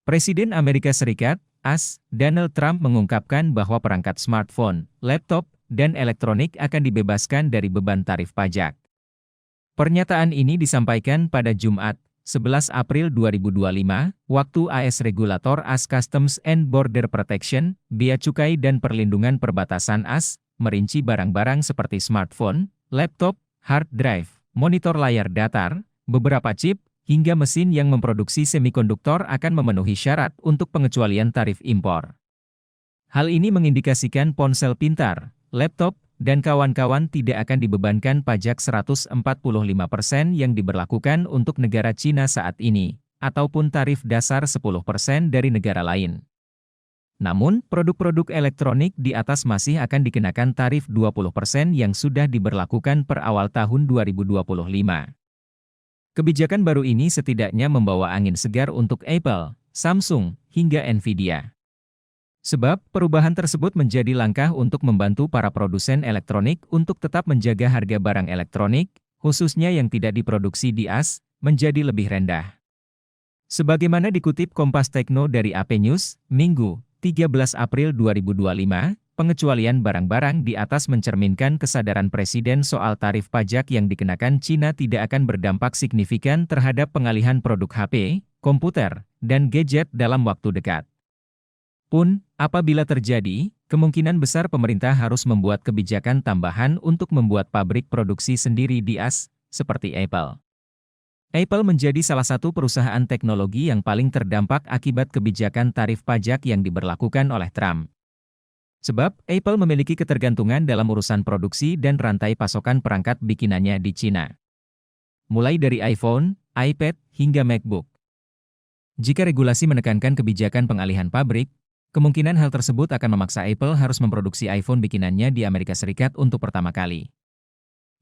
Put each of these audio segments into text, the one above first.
Presiden Amerika Serikat, AS, Donald Trump mengungkapkan bahwa perangkat smartphone, laptop, dan elektronik akan dibebaskan dari beban tarif pajak. Pernyataan ini disampaikan pada Jumat, 11 April 2025, waktu AS Regulator AS Customs and Border Protection, Bea Cukai dan Perlindungan Perbatasan AS, merinci barang-barang seperti smartphone, laptop, hard drive, monitor layar datar, beberapa chip, hingga mesin yang memproduksi semikonduktor akan memenuhi syarat untuk pengecualian tarif impor. Hal ini mengindikasikan ponsel pintar, laptop, dan kawan-kawan tidak akan dibebankan pajak 145% yang diberlakukan untuk negara Cina saat ini, ataupun tarif dasar 10% dari negara lain. Namun, produk-produk elektronik di atas masih akan dikenakan tarif 20% yang sudah diberlakukan per awal tahun 2025. Kebijakan baru ini setidaknya membawa angin segar untuk Apple, Samsung, hingga Nvidia. Sebab, perubahan tersebut menjadi langkah untuk membantu para produsen elektronik untuk tetap menjaga harga barang elektronik, khususnya yang tidak diproduksi di AS, menjadi lebih rendah. Sebagaimana dikutip Kompas Tekno dari AP News, Minggu, 13 April 2025, pengecualian barang-barang di atas mencerminkan kesadaran Presiden soal tarif pajak yang dikenakan Cina tidak akan berdampak signifikan terhadap pengalihan produk HP, komputer, dan gadget dalam waktu dekat. Pun, apabila terjadi, kemungkinan besar pemerintah harus membuat kebijakan tambahan untuk membuat pabrik produksi sendiri di AS, seperti Apple. Apple menjadi salah satu perusahaan teknologi yang paling terdampak akibat kebijakan tarif pajak yang diberlakukan oleh Trump. Sebab, Apple memiliki ketergantungan dalam urusan produksi dan rantai pasokan perangkat bikinannya di Cina. Mulai dari iPhone, iPad, hingga MacBook. Jika regulasi menekankan kebijakan pengalihan pabrik, kemungkinan hal tersebut akan memaksa Apple harus memproduksi iPhone bikinannya di Amerika Serikat untuk pertama kali.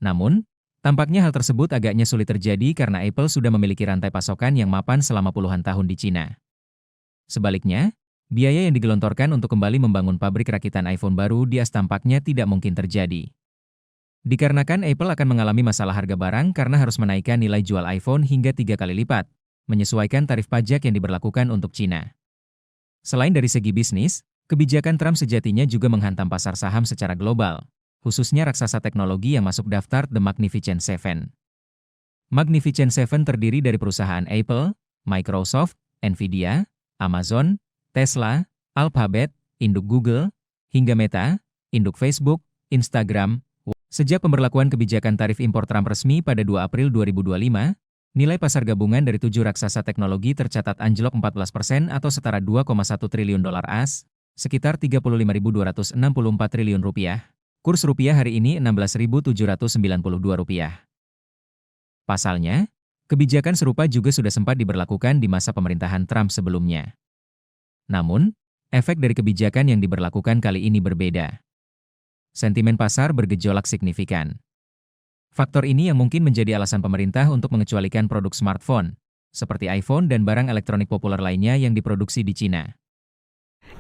Namun, tampaknya hal tersebut agaknya sulit terjadi karena Apple sudah memiliki rantai pasokan yang mapan selama puluhan tahun di Cina. Sebaliknya, biaya yang digelontorkan untuk kembali membangun pabrik rakitan iPhone baru di AS tampaknya tidak mungkin terjadi. Dikarenakan Apple akan mengalami masalah harga barang karena harus menaikkan nilai jual iPhone hingga 3 kali lipat, menyesuaikan tarif pajak yang diberlakukan untuk Cina. Selain dari segi bisnis, kebijakan Trump sejatinya juga menghantam pasar saham secara global, khususnya raksasa teknologi yang masuk daftar The Magnificent Seven. Magnificent Seven terdiri dari perusahaan Apple, Microsoft, Nvidia, Amazon, Tesla, Alphabet, induk Google, hingga Meta, induk Facebook, Instagram. Sejak pemberlakuan kebijakan tarif impor Trump resmi pada 2 April 2025, nilai pasar gabungan dari 7 raksasa teknologi tercatat anjlok 14% atau setara 2,1 triliun dolar AS, sekitar 35.264 triliun rupiah. Kurs rupiah hari ini 16.792 rupiah. Pasalnya, kebijakan serupa juga sudah sempat diberlakukan di masa pemerintahan Trump sebelumnya. Namun, efek dari kebijakan yang diberlakukan kali ini berbeda. Sentimen pasar bergejolak signifikan. Faktor ini yang mungkin menjadi alasan pemerintah untuk mengecualikan produk smartphone, seperti iPhone dan barang elektronik populer lainnya yang diproduksi di Cina.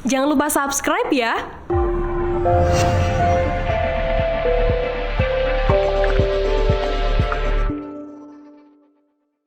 Jangan lupa subscribe ya!